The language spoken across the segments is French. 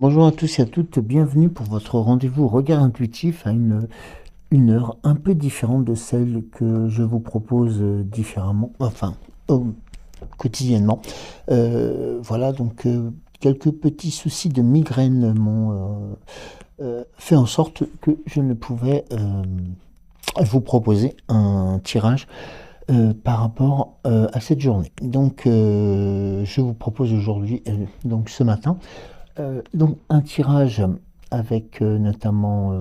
Bonjour à tous et à toutes, bienvenue pour votre rendez-vous regard intuitif à une heure un peu différente de celle que je vous propose différemment, euh, quotidiennement. Voilà, donc quelques petits soucis de migraine m'ont fait en sorte que je ne pouvais vous proposer un tirage par rapport à cette journée. Donc je vous propose aujourd'hui, donc ce matin, donc un tirage avec notamment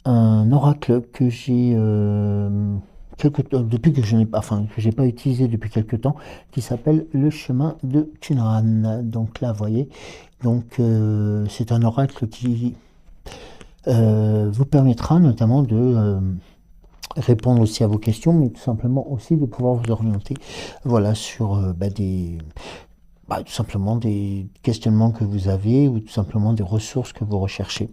un oracle que j'ai depuis que je n'ai pas, enfin que j'ai pas utilisé depuis quelque temps, qui s'appelle le chemin de Tunran. Donc là, vous voyez, donc c'est un oracle qui vous permettra notamment de répondre aussi à vos questions, mais tout simplement aussi de pouvoir vous orienter, voilà, sur tout simplement des questionnements que vous avez ou tout simplement des ressources que vous recherchez.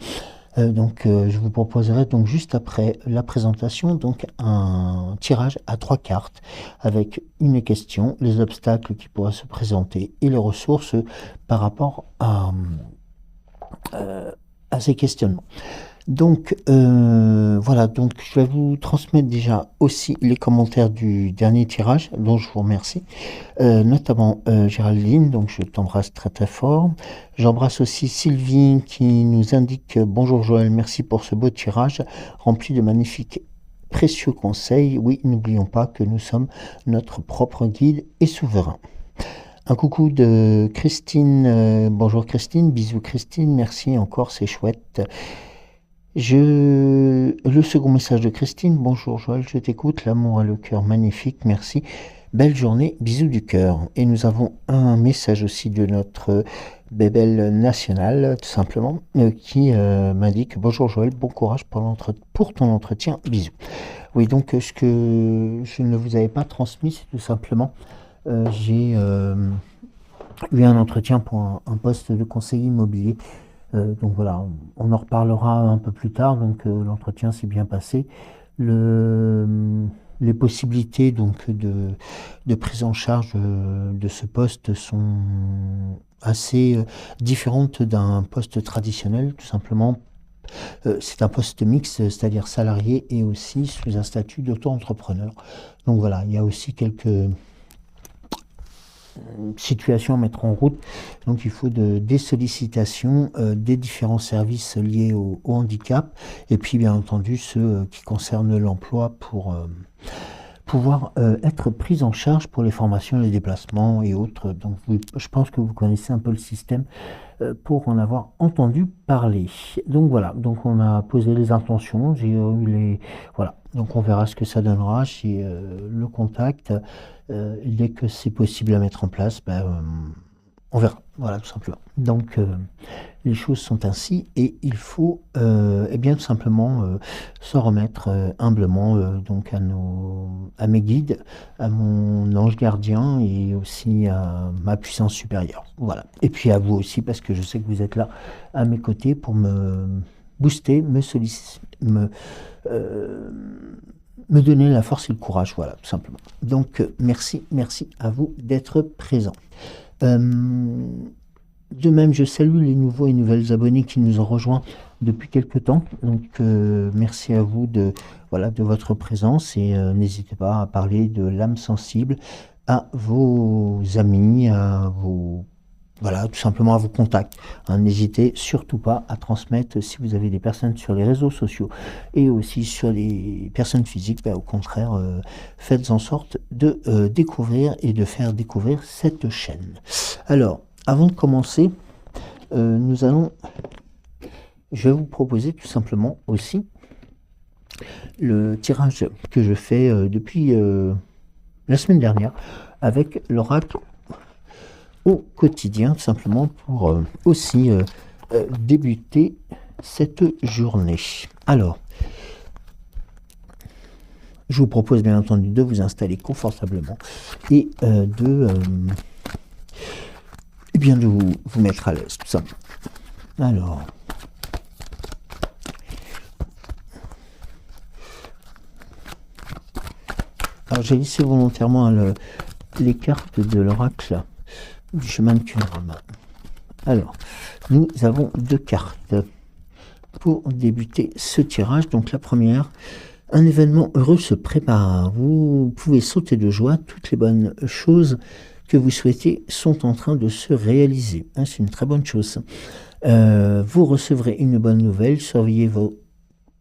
Je vous proposerai donc juste après la présentation donc un tirage à 3 cartes avec une question, les obstacles qui pourraient se présenter et les ressources par rapport à ces questionnements. Donc voilà, donc je vais vous transmettre déjà aussi les commentaires du dernier tirage, dont je vous remercie, notamment Géraldine, donc je t'embrasse très très fort. J'embrasse aussi Sylvie qui nous indique bonjour Joël, merci pour ce beau tirage rempli de magnifiques précieux conseils. Oui, n'oublions pas que nous sommes notre propre guide et souverain. Un coucou de Christine, bonjour Christine, bisous Christine, merci encore, c'est chouette. Le second message de Christine. Bonjour Joël, je t'écoute. L'amour a le cœur magnifique, merci. Belle journée, bisous du cœur. Et nous avons un message aussi de notre bébelle nationale, tout simplement, qui m'indique bonjour Joël, bon courage pour ton entretien, bisous. Oui, donc ce que je ne vous avais pas transmis, c'est tout simplement, j'ai eu un entretien pour un poste de conseiller immobilier. Donc voilà, on en reparlera un peu plus tard. Donc l'entretien s'est bien passé. Les possibilités donc de prise en charge de ce poste sont assez différentes d'un poste traditionnel, tout simplement. C'est un poste mixte, c'est-à-dire salarié et aussi sous un statut d'auto-entrepreneur. Donc voilà, il y a aussi quelques situation à mettre en route. Donc il faut des sollicitations des différents services liés au handicap et puis bien entendu ceux qui concernent l'emploi pour pouvoir être pris en charge pour les formations, les déplacements et autres. Donc je pense que vous connaissez un peu le système pour en avoir entendu parler. Donc voilà, donc on a posé les intentions, j'ai eu les... Voilà, donc on verra ce que ça donnera, j'ai le contact. Dès que c'est possible à mettre en place, on verra. Voilà, tout simplement. Donc, les choses sont ainsi et il faut, eh bien, tout simplement s'en remettre humblement donc à mes guides, à mon ange gardien et aussi à ma puissance supérieure. Voilà. Et puis à vous aussi parce que je sais que vous êtes là à mes côtés pour me booster, me solliciter, euh, me donner la force et le courage, voilà, tout simplement. Donc, merci à vous d'être présents. Euh, de même, je salue les nouveaux et nouvelles abonnés qui nous ont rejoints depuis quelque temps. Donc, merci à vous voilà, de votre présence et n'hésitez pas à parler de l'âme sensible à vos amis, à vos voilà, tout simplement à vos contacts. Hein, n'hésitez surtout pas à transmettre si vous avez des personnes sur les réseaux sociaux et aussi sur les personnes physiques. Au contraire, faites en sorte de découvrir et de faire découvrir cette chaîne. Alors, avant de commencer, je vais vous proposer tout simplement aussi le tirage que je fais depuis la semaine dernière avec l'oracle au quotidien, tout simplement pour aussi débuter cette journée. Alors, je vous propose bien entendu de vous installer confortablement et de vous mettre à l'aise, tout simplement. Alors j'ai laissé volontairement les cartes de l'oracle du chemin de Tunram. Alors, nous avons 2 cartes pour débuter ce tirage. Donc la première, un événement heureux se prépare. Vous pouvez sauter de joie. Toutes les bonnes choses que vous souhaitez sont en train de se réaliser. Hein, c'est une très bonne chose. Vous recevrez une bonne nouvelle. Surveillez vos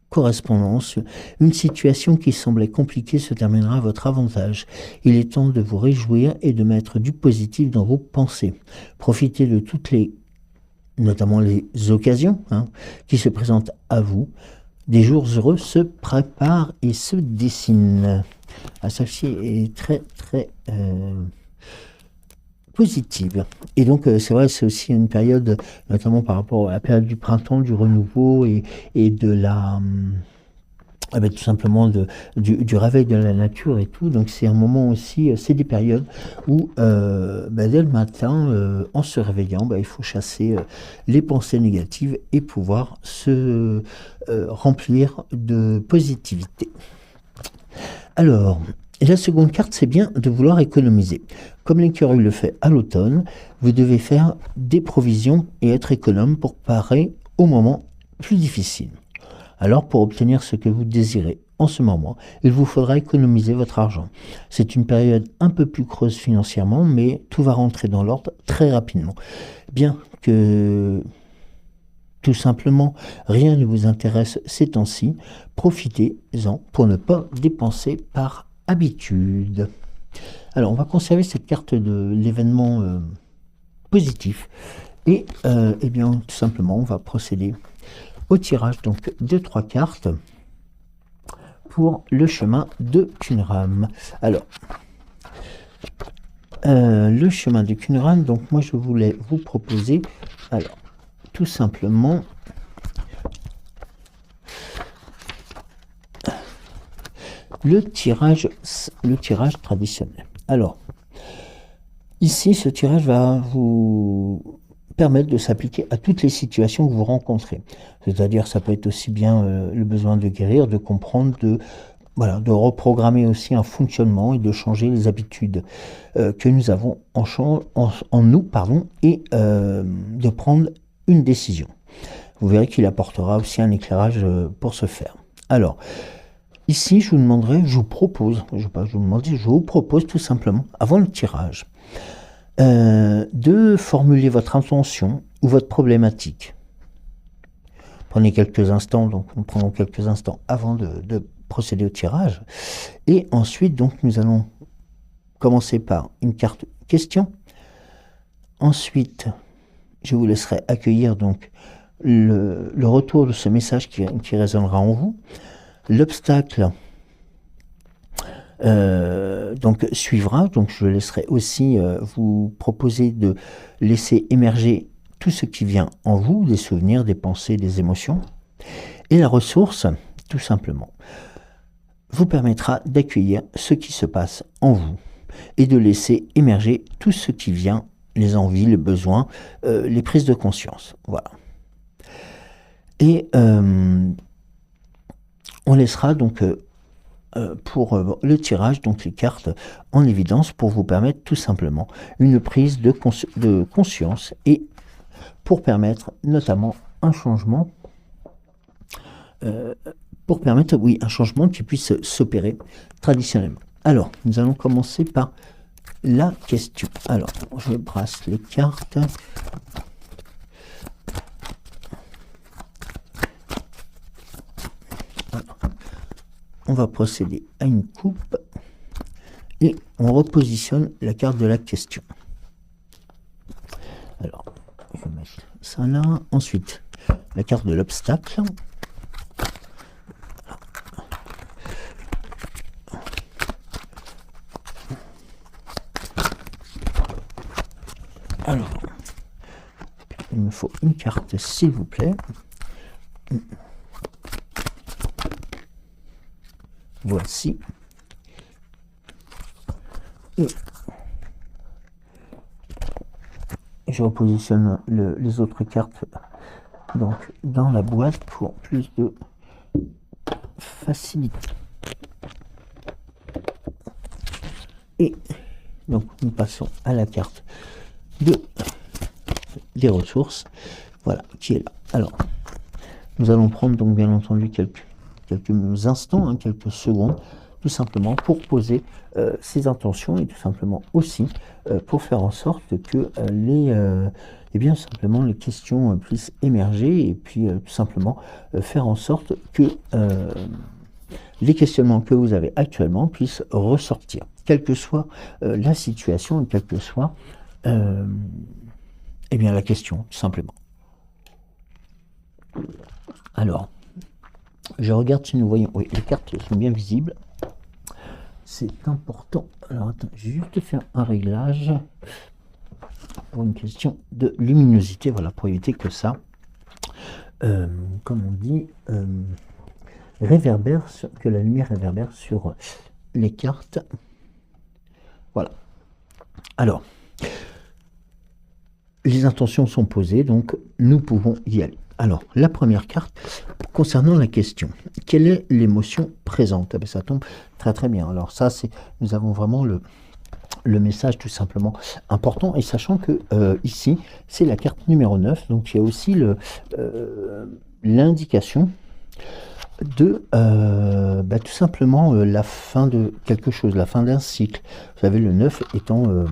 correspondances. Une situation qui semblait compliquée se terminera à votre avantage. Il est temps de vous réjouir et de mettre du positif dans vos pensées. Profitez de toutes les, notamment les occasions qui se présentent à vous. Des jours heureux se préparent et se dessinent. Celle-ci est très très positive. Et donc c'est vrai, c'est aussi une période, notamment par rapport à la période du printemps, du renouveau et de la... tout simplement du réveil de la nature et tout. Donc c'est un moment aussi, c'est des périodes où dès le matin, en se réveillant, il faut chasser les pensées négatives et pouvoir se remplir de positivité. Alors, la seconde carte, c'est bien de vouloir économiser. Comme l'écureuil le fait à l'automne, vous devez faire des provisions et être économe pour parer aux moments plus difficiles. Alors, pour obtenir ce que vous désirez en ce moment, il vous faudra économiser votre argent. C'est une période un peu plus creuse financièrement, mais tout va rentrer dans l'ordre très rapidement. Bien que tout simplement rien ne vous intéresse ces temps-ci, profitez-en pour ne pas dépenser par habitude. Alors, on va conserver cette carte de l'événement positif et bien tout simplement, on va procéder au tirage donc de 3 cartes pour le chemin de Qunran. Alors, le chemin de Qunran, donc moi je voulais vous proposer, alors, tout simplement, le tirage traditionnel. Alors, ici, ce tirage va vous permettre de s'appliquer à toutes les situations que vous rencontrez. C'est-à-dire, ça peut être aussi bien le besoin de guérir, de comprendre, de reprogrammer aussi un fonctionnement et de changer les habitudes que nous avons en nous, et de prendre une décision. Vous verrez qu'il apportera aussi un éclairage pour ce faire. Alors, ici, je vous propose tout simplement, avant le tirage, de formuler votre intention ou votre problématique. Prenez quelques instants, donc nous prenons quelques instants avant de procéder au tirage. Et ensuite, donc, nous allons commencer par une carte question. Ensuite, je vous laisserai accueillir donc le retour de ce message qui résonnera en vous. L'obstacle donc suivra, donc je laisserai aussi vous proposer de laisser émerger tout ce qui vient en vous, des souvenirs, des pensées, des émotions. Et la ressource, tout simplement, vous permettra d'accueillir ce qui se passe en vous et de laisser émerger tout ce qui vient, les envies, les besoins, les prises de conscience. Voilà. Et on laissera donc pour le tirage, donc les cartes en évidence pour vous permettre tout simplement une prise de conscience et pour permettre notamment un changement, un changement qui puisse s'opérer traditionnellement. Alors, nous allons commencer par la question. Alors, je brasse les cartes. On va procéder à une coupe et on repositionne la carte de la question. Alors, je vais mettre ça là. Ensuite, la carte de l'obstacle. Alors, il me faut une carte, s'il vous plaît. Voici. Et je repositionne les autres cartes donc dans la boîte pour plus de facilité. Et donc nous passons à la carte de des ressources, voilà, qui est là. Alors, nous allons prendre donc bien entendu quelques instants, hein, quelques secondes, tout simplement pour poser ces intentions et tout simplement aussi pour faire en sorte que eh bien, simplement les questions puissent émerger et puis tout simplement faire en sorte que les questionnements que vous avez actuellement puissent ressortir, quelle que soit la situation et quelle que soit eh bien, la question, tout simplement. Alors, je regarde si nous voyons... Oui, les cartes sont bien visibles. C'est important. Alors, attends, je vais juste faire un réglage pour une question de luminosité. Voilà, pour éviter que ça, comme on dit, réverbère, que la lumière réverbère sur les cartes. Voilà. Alors, les intentions sont posées, donc nous pouvons y aller. Alors, la première carte, concernant la question, quelle est l'émotion présente? Ah ben, ça tombe très très bien. Alors ça, nous avons vraiment le message tout simplement important, et sachant que ici, c'est la carte numéro 9, donc il y a aussi l'indication de tout simplement la fin de quelque chose, la fin d'un cycle. Vous savez, le 9 étant...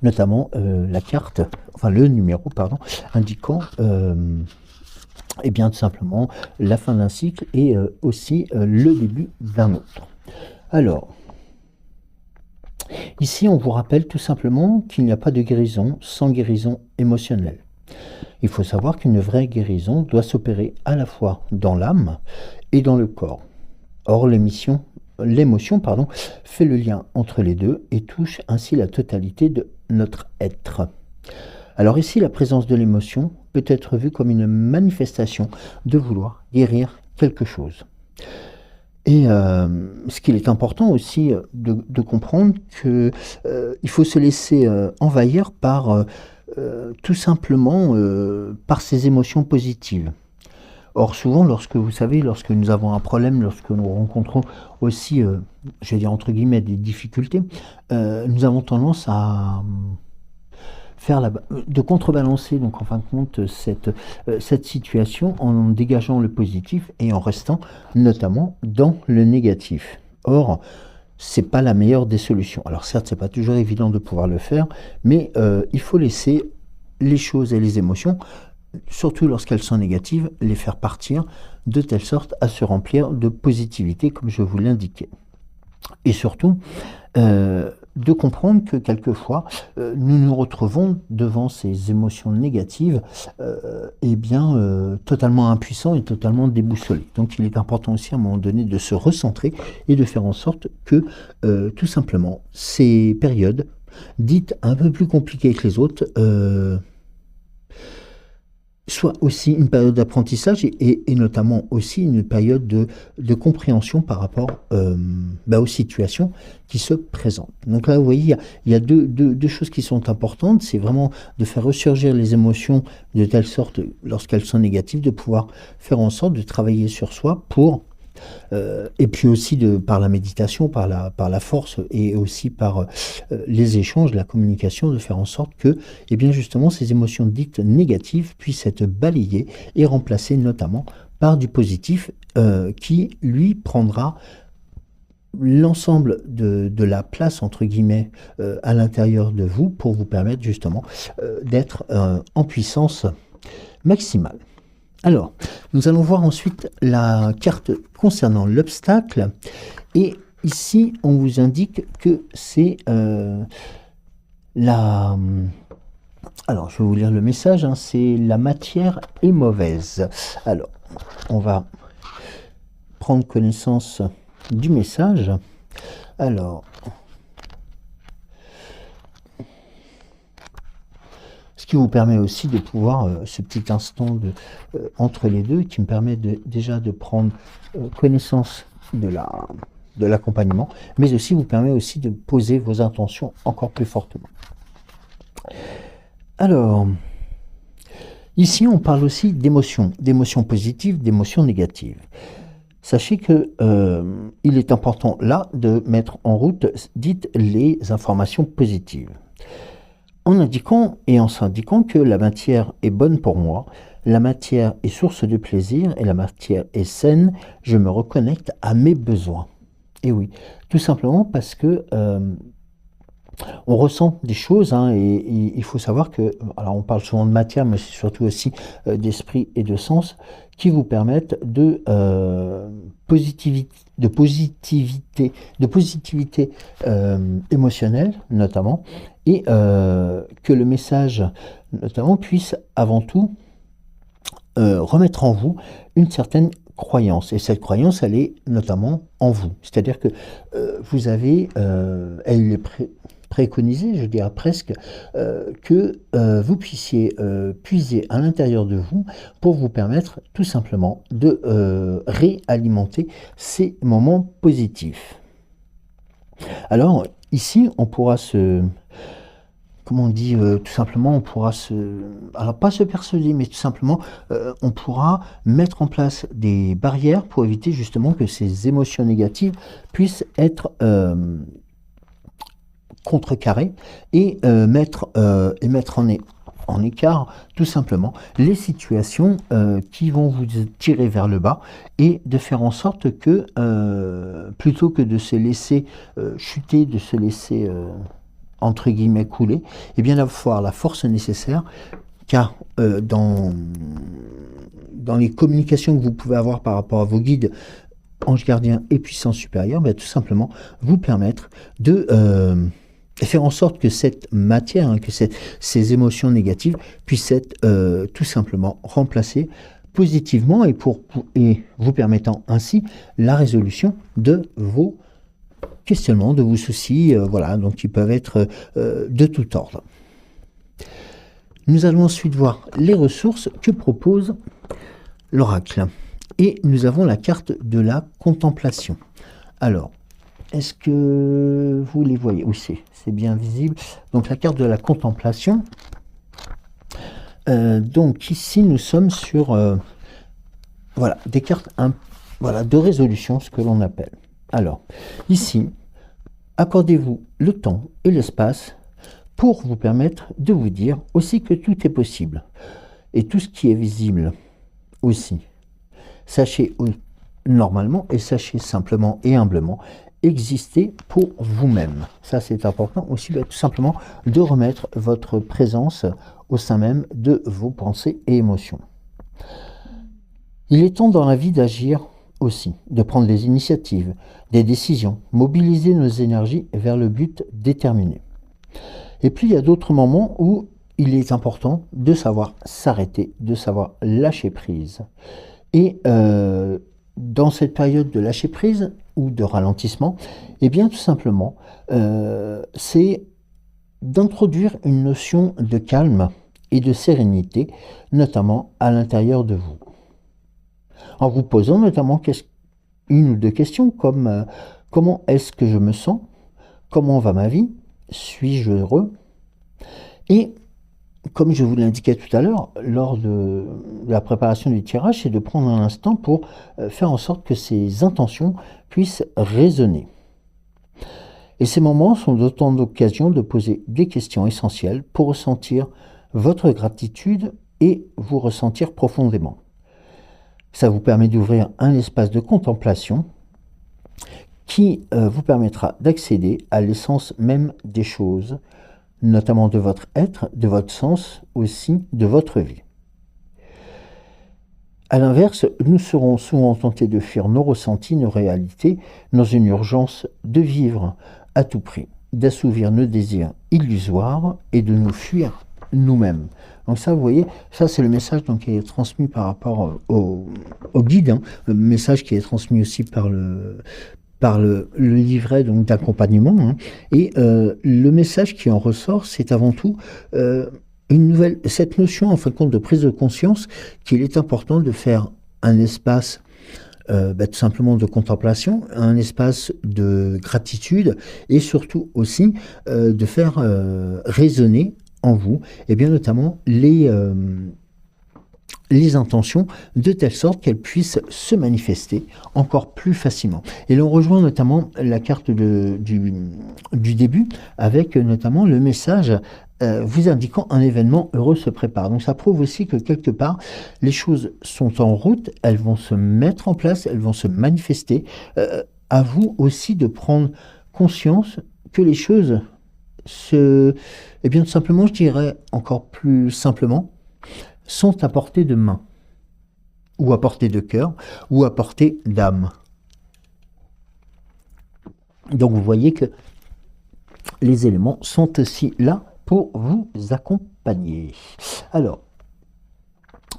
notamment la carte, enfin le numéro, pardon, indiquant eh bien tout simplement la fin d'un cycle et aussi le début d'un autre. Alors, ici on vous rappelle tout simplement qu'il n'y a pas de guérison sans guérison émotionnelle. Il faut savoir qu'une vraie guérison doit s'opérer à la fois dans l'âme et dans le corps. Or, l'émotion fait le lien entre les deux et touche ainsi la totalité de notre être. Alors ici, la présence de l'émotion peut être vue comme une manifestation de vouloir guérir quelque chose. Et ce qu'il est important aussi de comprendre que il faut se laisser envahir par tout simplement par ces émotions positives. Or, souvent, lorsque nous avons un problème, lorsque nous rencontrons aussi, je vais dire entre guillemets, des difficultés, nous avons tendance à faire de contrebalancer, donc en fin de compte, cette situation en dégageant le positif et en restant notamment dans le négatif. Or, c'est pas la meilleure des solutions. Alors certes, c'est pas toujours évident de pouvoir le faire, mais il faut laisser les choses et les émotions, surtout lorsqu'elles sont négatives, les faire partir de telle sorte à se remplir de positivité, comme je vous l'indiquais. Et surtout, de comprendre que quelquefois, nous nous retrouvons devant ces émotions négatives, totalement impuissants et totalement déboussolés. Donc il est important aussi à un moment donné de se recentrer et de faire en sorte que, tout simplement, ces périodes, dites un peu plus compliquées que les autres, soit aussi une période d'apprentissage et notamment aussi une période de compréhension par rapport aux situations qui se présentent. Donc là, vous voyez, il y a deux choses qui sont importantes. C'est vraiment de faire ressurgir les émotions de telle sorte, lorsqu'elles sont négatives, de pouvoir faire en sorte de travailler sur soi pour... et puis aussi par la méditation, par la force et aussi par les échanges, la communication, de faire en sorte que, eh bien justement, ces émotions dites négatives puissent être balayées et remplacées notamment par du positif qui, lui, prendra l'ensemble de la place, entre guillemets, à l'intérieur de vous pour vous permettre justement d'être en puissance maximale. Alors, nous allons voir ensuite la carte concernant l'obstacle. Et ici, on vous indique que c'est la... Alors, je vais vous lire le message. Hein, c'est la matière est mauvaise. Alors, on va prendre connaissance du message. Alors... ce qui vous permet aussi de pouvoir, ce petit instant entre les deux, qui me permet déjà de prendre connaissance de l'accompagnement, mais aussi vous permet aussi de poser vos intentions encore plus fortement. Alors, ici on parle aussi d'émotions positives, d'émotions négatives. Sachez que il est important là de mettre en route dites les informations positives. en indiquant et en s'indiquant que la matière est bonne pour moi, la matière est source de plaisir et la matière est saine, je me reconnecte à mes besoins. Et oui, tout simplement parce que on ressent des choses, hein, et il faut savoir que, alors on parle souvent de matière, mais c'est surtout aussi d'esprit et de sens qui vous permettent de positivité émotionnelle notamment, et que le message notamment puisse avant tout remettre en vous une certaine croyance. Et cette croyance, elle est notamment en vous. C'est-à-dire que vous avez, elle est préconisé, je dirais presque, que vous puissiez puiser à l'intérieur de vous pour vous permettre tout simplement de réalimenter ces moments positifs. Alors, ici, on pourra comment on dit, tout simplement, on pourra alors pas se persuader, mais tout simplement, on pourra mettre en place des barrières pour éviter justement que ces émotions négatives puissent être contrecarrer et mettre en écart tout simplement les situations qui vont vous tirer vers le bas, et de faire en sorte que plutôt que de se laisser chuter, de se laisser entre guillemets couler, et bien d'avoir la force nécessaire, car dans les communications que vous pouvez avoir par rapport à vos guides, anges gardiens et puissance supérieure, tout simplement vous permettre de faire en sorte que cette matière, hein, que ces émotions négatives puissent être tout simplement remplacées positivement, et vous permettant ainsi la résolution de vos questionnements, de vos soucis, voilà, donc qui peuvent être de tout ordre. Nous allons ensuite voir les ressources que propose l'oracle. Et nous avons la carte de la contemplation. Alors, est-ce que vous les voyez? Oui, c'est bien visible. Donc la carte de la contemplation. Donc ici, nous sommes sur voilà, des cartes de résolution, ce que l'on appelle. Alors, ici, accordez-vous le temps et l'espace pour vous permettre de vous dire aussi que tout est possible. Et tout ce qui est visible aussi. Sachez normalement, et sachez simplement et humblement, exister pour vous-même. Ça, c'est important aussi, tout simplement, de remettre votre présence au sein même de vos pensées et émotions. Il est temps dans la vie d'agir aussi, de prendre des initiatives, des décisions, mobiliser nos énergies vers le but déterminé. Et puis, il y a d'autres moments où il est important de savoir s'arrêter, de savoir lâcher prise. Et dans cette période de lâcher prise ou de ralentissement, eh bien tout simplement, c'est d'introduire une notion de calme et de sérénité, notamment à l'intérieur de vous. En vous posant notamment une ou deux questions comme comment est-ce que je me sens? Comment va ma vie? Suis-je heureux? Et comme je vous l'indiquais tout à l'heure, lors de la préparation du tirage, c'est de prendre un instant pour faire en sorte que ces intentions puissent résonner. Et ces moments sont d'autant d'occasions de poser des questions essentielles pour ressentir votre gratitude et vous ressentir profondément. Ça vous permet d'ouvrir un espace de contemplation qui vous permettra d'accéder à l'essence même des choses, notamment de votre être, de votre sens, aussi de votre vie. A l'inverse, nous serons souvent tentés de fuir nos ressentis, nos réalités, dans une urgence de vivre à tout prix, d'assouvir nos désirs illusoires et de nous fuir nous-mêmes. Donc ça, vous voyez, ça c'est le message donc, qui est transmis par rapport au guide, hein, le message qui est transmis aussi par le livret donc d'accompagnement, hein. Et le message qui en ressort, c'est avant tout cette notion en fin de compte de prise de conscience qu'il est important de faire un espace tout simplement de contemplation, un espace de gratitude, et surtout aussi de faire résonner en vous, et bien notamment les les intentions de telle sorte qu'elles puissent se manifester encore plus facilement. Et l'on rejoint notamment la carte du début avec notamment le message vous indiquant un événement heureux se prépare. Donc ça prouve aussi que quelque part, les choses sont en route, elles vont se mettre en place, elles vont se manifester. À vous aussi de prendre conscience que les choses eh bien, tout simplement, je dirais encore plus simplement, sont à portée de main, ou à portée de cœur, ou à portée d'âme. Donc vous voyez que les éléments sont aussi là pour vous accompagner. Alors,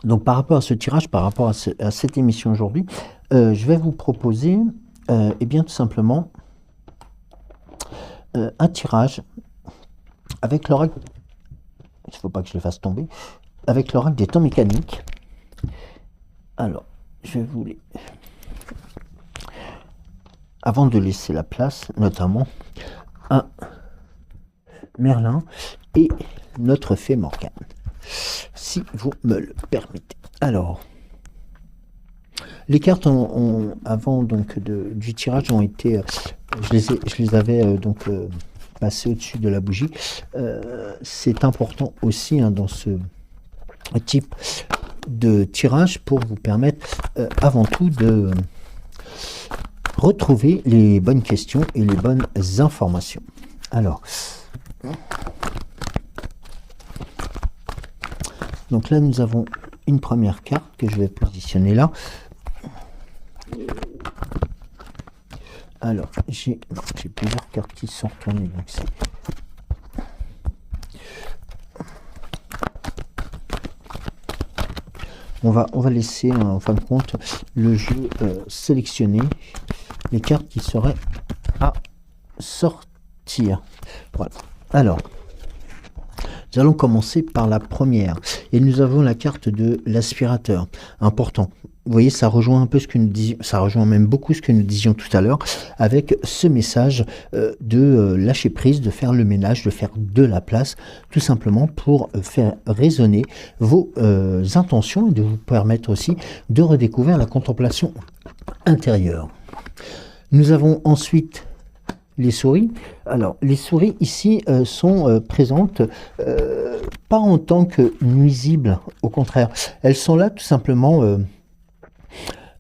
donc par rapport à ce tirage, par rapport à cette émission aujourd'hui, je vais vous proposer, eh bien tout simplement, un tirage avec l'oracle, il ne faut pas que je le fasse tomber, avec l'oracle des temps mécaniques. Alors, je vais vous les... Avant de laisser la place, notamment, à Merlin et notre fée Morgane, si vous me le permettez. Alors, les cartes avant donc du tirage ont été... je les avais donc... passer au-dessus de la bougie. C'est important aussi dans ce type de tirage pour vous permettre avant tout de retrouver les bonnes questions et les bonnes informations. Alors, donc là nous avons une première carte que je vais positionner là. Alors, j'ai plusieurs cartes qui sont retournées, donc c'est... On va laisser, en fin de compte, le jeu sélectionner les cartes qui seraient à sortir. Voilà. Alors, nous allons commencer par la première. Et nous avons la carte de l'aspirateur. Important. Vous voyez, ça rejoint un peu ce que nous disions, ça rejoint même beaucoup ce que nous disions tout à l'heure, avec ce message de lâcher prise, de faire le ménage, de faire de la place, tout simplement pour faire résonner vos intentions et de vous permettre aussi de redécouvrir la contemplation intérieure. Nous avons ensuite les souris. Alors, les souris ici sont présentes pas en tant que nuisibles, au contraire. Elles sont là tout simplement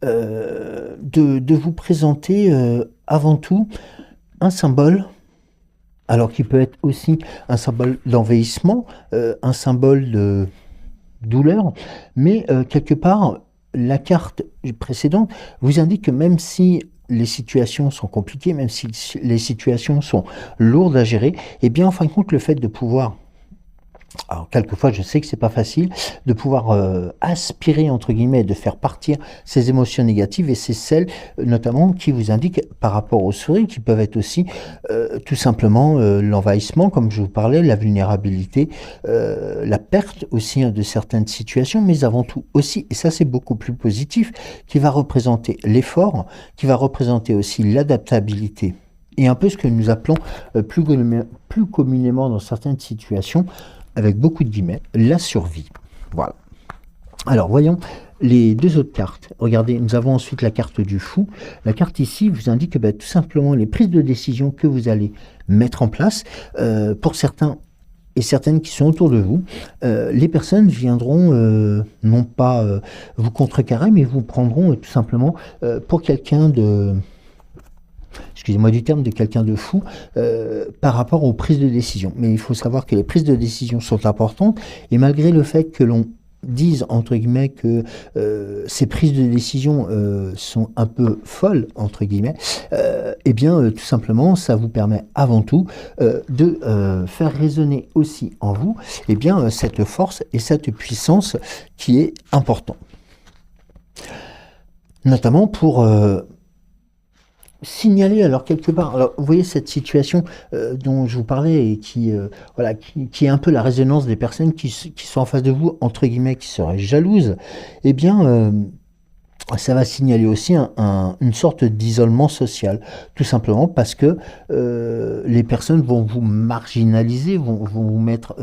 de vous présenter avant tout un symbole, alors qui peut être aussi un symbole d'envahissement, un symbole de douleur, mais quelque part, la carte précédente vous indique que même si les situations sont compliquées, même si les situations sont lourdes à gérer, et bien en fin de compte, le fait de pouvoir... Alors, quelquefois, je sais que c'est pas facile de pouvoir aspirer, entre guillemets, de faire partir ces émotions négatives, et c'est celles, notamment, qui vous indiquent par rapport aux souris, qui peuvent être aussi tout simplement l'envahissement, comme je vous parlais, la vulnérabilité, la perte aussi de certaines situations, mais avant tout aussi, et ça c'est beaucoup plus positif, qui va représenter l'effort, qui va représenter aussi l'adaptabilité, et un peu ce que nous appelons plus communément dans certaines situations, avec beaucoup de guillemets, la survie. Voilà. Alors, voyons les deux autres cartes. Regardez, nous avons ensuite la carte du fou. La carte ici vous indique tout simplement les prises de décision que vous allez mettre en place. Pour certains et certaines qui sont autour de vous, les personnes viendront non pas vous contrecarrer, mais vous prendront tout simplement pour quelqu'un de... excusez-moi du terme, de quelqu'un de fou par rapport aux prises de décision. Mais il faut savoir que les prises de décision sont importantes, et malgré le fait que l'on dise, entre guillemets, que ces prises de décision sont un peu folles, entre guillemets, eh bien, tout simplement, ça vous permet avant tout de faire résonner aussi en vous, eh bien, cette force et cette puissance qui est importante. Notamment pour... signaler, alors quelque part, alors vous voyez cette situation dont je vous parlais et qui, voilà, qui est un peu la résonance des personnes qui sont en face de vous, entre guillemets, qui seraient jalouses, eh bien, ça va signaler aussi une sorte d'isolement social, tout simplement parce que les personnes vont vous marginaliser, vont vous mettre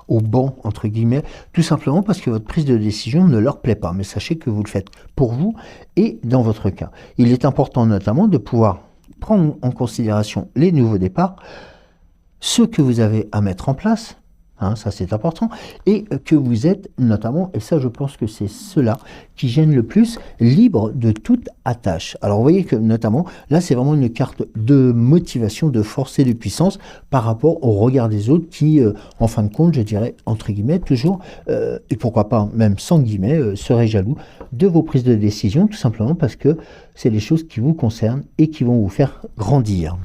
au banc, entre guillemets, tout simplement parce que votre prise de décision ne leur plaît pas. Mais sachez que vous le faites pour vous et dans votre cas. Il est important notamment de pouvoir prendre en considération les nouveaux départs, ce que vous avez à mettre en place. Hein, ça c'est important, et que vous êtes notamment, et ça je pense que c'est cela qui gêne le plus, libre de toute attache. Alors vous voyez que notamment, là c'est vraiment une carte de motivation, de force et de puissance par rapport au regard des autres qui, en fin de compte, je dirais, entre guillemets, toujours, et pourquoi pas même sans guillemets, seraient jaloux de vos prises de décision, tout simplement parce que c'est des choses qui vous concernent et qui vont vous faire grandir.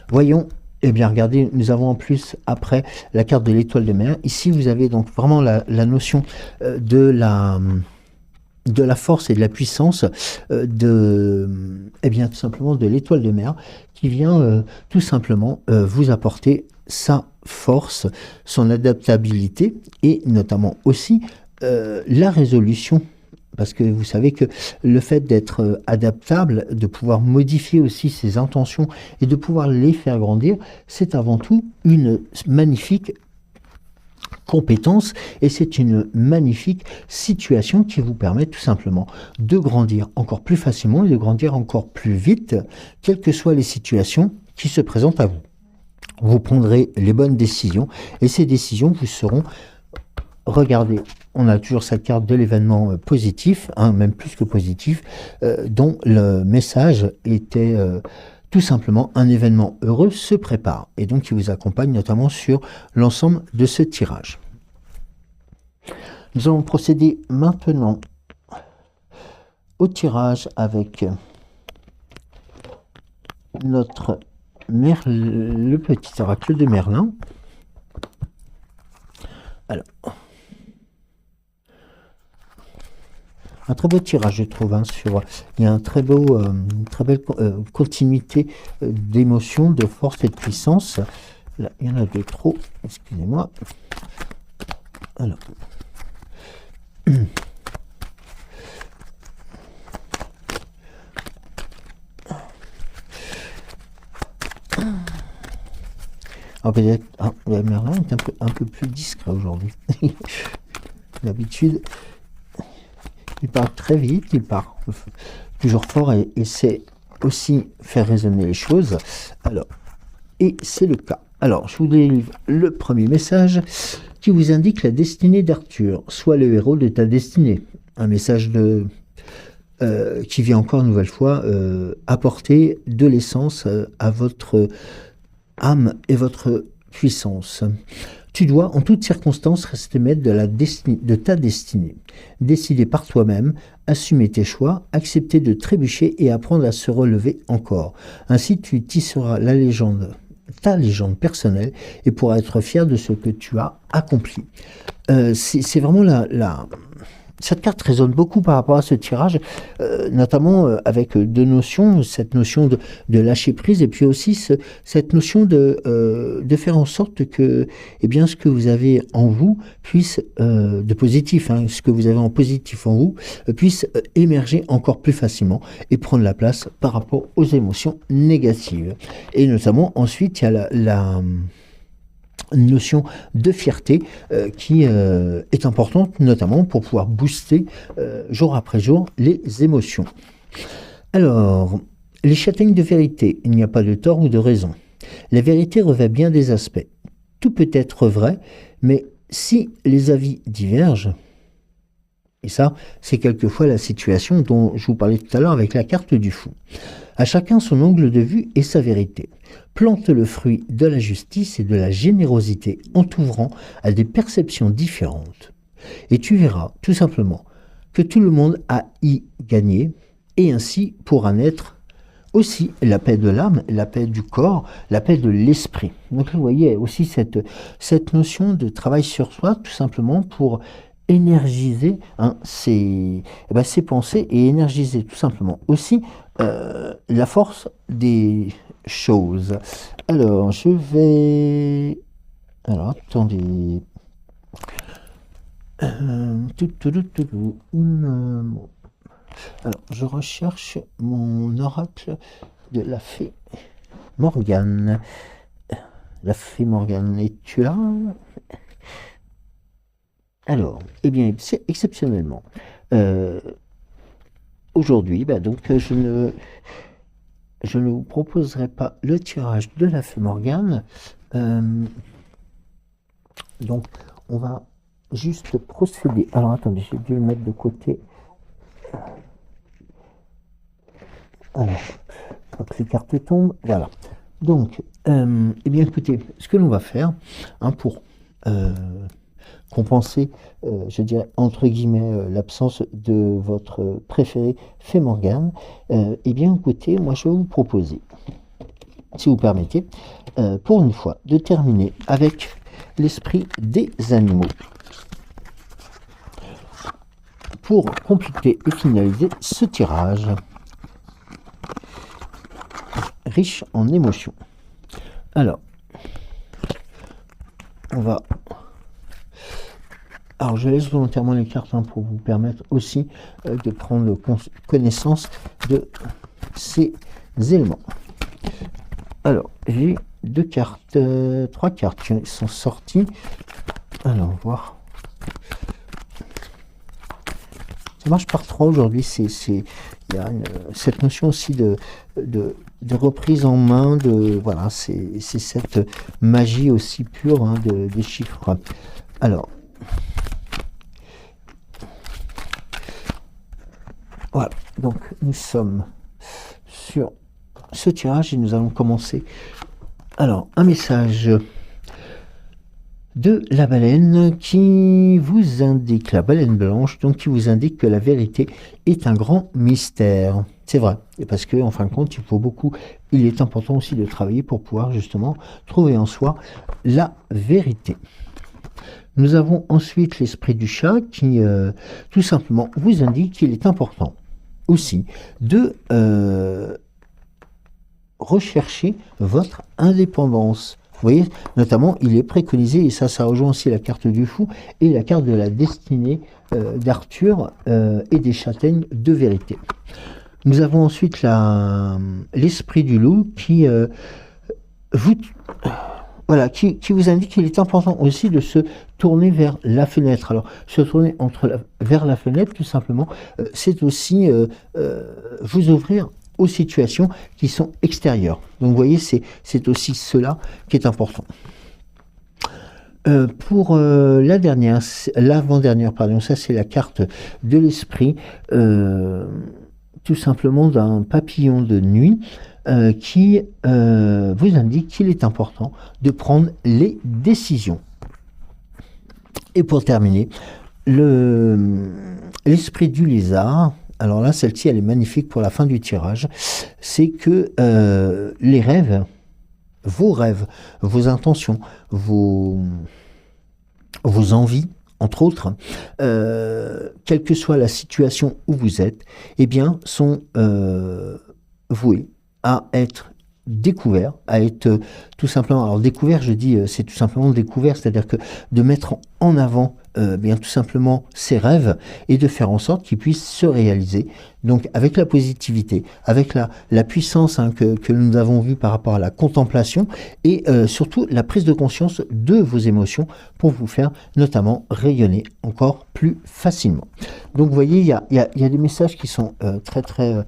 Voyons. Eh bien, regardez, nous avons en plus, après, la carte de l'étoile de mer. Ici, vous avez donc vraiment la notion de la force et de la puissance eh bien, tout simplement, de l'étoile de mer qui vient tout simplement vous apporter sa force, son adaptabilité et notamment aussi la résolution. Parce que vous savez que le fait d'être adaptable, de pouvoir modifier aussi ses intentions et de pouvoir les faire grandir, c'est avant tout une magnifique compétence et c'est une magnifique situation qui vous permet tout simplement de grandir encore plus facilement et de grandir encore plus vite, quelles que soient les situations qui se présentent à vous. Vous prendrez les bonnes décisions et ces décisions vous seront... Regardez, on a toujours cette carte de l'événement positif, hein, même plus que positif, dont le message était tout simplement un événement heureux se prépare et donc qui vous accompagne notamment sur l'ensemble de ce tirage. Nous allons procéder maintenant au tirage avec le petit oracle de Merlin. Alors... Un très beau tirage, je trouve. Hein, il y a une très belle continuité d'émotions, de force et de puissance. Là, il y en a deux trop, excusez-moi. Alors. Alors peut-être, Merlin est un peu plus discret aujourd'hui. D'habitude... Il parle très vite, il parle toujours fort et c'est aussi faire résonner les choses. Alors, et c'est le cas. Alors, je vous délivre le premier message qui vous indique la destinée d'Arthur. Sois le héros de ta destinée. Un message qui vient encore une nouvelle fois apporter de l'essence à votre âme et votre puissance. Tu dois, en toutes circonstances, rester maître de ta destinée. Décider par toi-même, assumer tes choix, accepter de trébucher et apprendre à se relever encore. Ainsi, tu tisseras ta légende personnelle et pourras être fier de ce que tu as accompli. C'est vraiment cette carte résonne beaucoup par rapport à ce tirage, notamment avec deux notions, cette notion de lâcher prise et puis aussi cette notion de faire en sorte que bien, ce que vous avez en vous puisse, de positif, hein, ce que vous avez en positif en vous, puisse émerger encore plus facilement et prendre la place par rapport aux émotions négatives. Et notamment, ensuite, il y a une notion de fierté qui est importante, notamment pour pouvoir booster jour après jour les émotions. Alors, les châtaignes de vérité, il n'y a pas de tort ou de raison. La vérité revêt bien des aspects. Tout peut être vrai, mais si les avis divergent, et ça, c'est quelquefois la situation dont je vous parlais tout à l'heure avec la carte du fou. À chacun son angle de vue et sa vérité. Plante le fruit de la justice et de la générosité en t'ouvrant à des perceptions différentes. Et tu verras, tout simplement, que tout le monde a y gagné, et ainsi pourra naître aussi la paix de l'âme, la paix du corps, la paix de l'esprit. Donc vous voyez aussi cette notion de travail sur soi, tout simplement pour énergiser ses pensées et énergiser tout simplement aussi la force des choses. Alors, je vais... Alors, attendez... Alors, je recherche mon oracle de la fée Morgane. La fée Morgane, es-tu là? Alors, eh bien, c'est exceptionnellement. Aujourd'hui, donc, je ne vous proposerai pas le tirage de la fée Morgane. Donc, on va juste procéder. Alors, attendez, j'ai dû le mettre de côté. Alors, pas que les cartes tombent. Voilà. Donc, eh bien, écoutez, ce que l'on va faire, pour compenser, je dirais, entre guillemets, l'absence de votre préféré Fée Morgane, eh bien, écoutez, moi, je vais vous proposer, si vous permettez, pour une fois, de terminer avec l'esprit des animaux. Pour compléter et finaliser ce tirage riche en émotions. Alors, on va... Alors, je laisse volontairement les cartes pour vous permettre aussi de prendre connaissance de ces éléments. Alors, j'ai trois cartes qui sont sorties. Alors, voir. Ça marche par trois aujourd'hui. Il y a cette notion aussi de reprise en main. Voilà, c'est cette magie aussi pure des chiffres. Alors, voilà. Donc, nous sommes sur ce tirage et nous allons commencer. Alors, un message de la baleine qui vous indique, la baleine blanche, donc qui vous indique que la vérité est un grand mystère. C'est vrai, et parce que en fin de compte, il est important aussi de travailler pour pouvoir justement trouver en soi la vérité. Nous avons ensuite l'esprit du chat qui tout simplement vous indique qu'il est important aussi de rechercher votre indépendance. Vous voyez, notamment, il est préconisé, et ça rejoint aussi la carte du fou et la carte de la destinée d'Arthur et des châtaignes de vérité. Nous avons ensuite l'esprit du loup qui vous indique qu'il est important aussi de se tourner vers la fenêtre. Alors, se tourner vers la fenêtre, tout simplement, c'est aussi vous ouvrir aux situations qui sont extérieures. Donc, vous voyez, c'est aussi cela qui est important. Pour l'avant-dernière, ça c'est la carte de l'esprit, tout simplement d'un papillon de nuit qui vous indique qu'il est important de prendre les décisions. Et pour terminer, l'esprit du lézard. Alors là, celle-ci, elle est magnifique pour la fin du tirage. C'est que les rêves, vos intentions, vos envies, entre autres, quelle que soit la situation où vous êtes, eh bien, sont voués à être découvert, à être tout simplement, alors découvert, je dis, c'est tout simplement découvert, c'est-à-dire que de mettre en avant bien tout simplement ses rêves et de faire en sorte qu'ils puissent se réaliser. Donc avec la positivité, avec la puissance que nous avons vue par rapport à la contemplation et surtout la prise de conscience de vos émotions pour vous faire notamment rayonner encore plus facilement. Donc vous voyez, il y a des messages qui sont très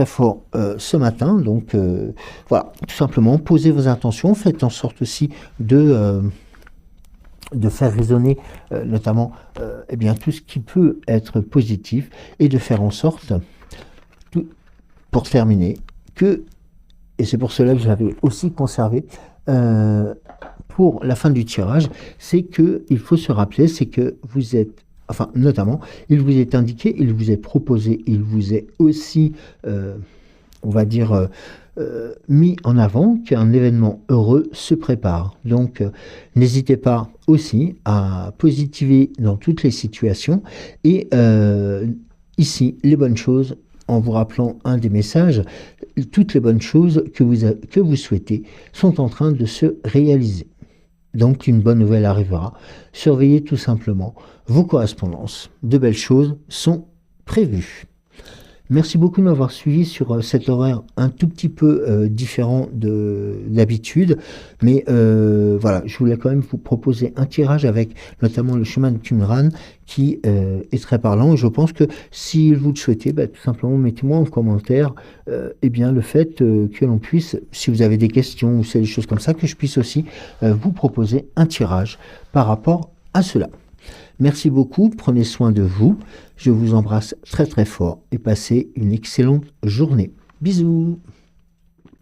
fort ce matin. Donc voilà, tout simplement, posez vos intentions, faites en sorte aussi de faire résonner notamment eh bien, tout ce qui peut être positif et de faire en sorte, pour terminer, et c'est pour cela que je l'avais aussi conservé pour la fin du tirage, c'est qu'il faut se rappeler, c'est que vous êtes, enfin notamment, il vous est indiqué, il vous est proposé, il vous est aussi, on va dire, mis en avant qu'un événement heureux se prépare. Donc, n'hésitez pas aussi à positiver dans toutes les situations. Et ici, les bonnes choses, en vous rappelant un des messages, toutes les bonnes choses que vous souhaitez sont en train de se réaliser. Donc, une bonne nouvelle arrivera. Surveillez tout simplement vos correspondances. De belles choses sont prévu. Merci beaucoup de m'avoir suivi sur cet horaire un tout petit peu différent d'habitude, mais voilà, je voulais quand même vous proposer un tirage avec notamment le chemin de Qumran qui est très parlant. Et je pense que si vous le souhaitez, tout simplement mettez-moi en commentaire bien, le fait que l'on puisse, si vous avez des questions ou des choses comme ça, que je puisse aussi vous proposer un tirage par rapport à cela. Merci beaucoup, prenez soin de vous, je vous embrasse très très fort et passez une excellente journée. Bisous.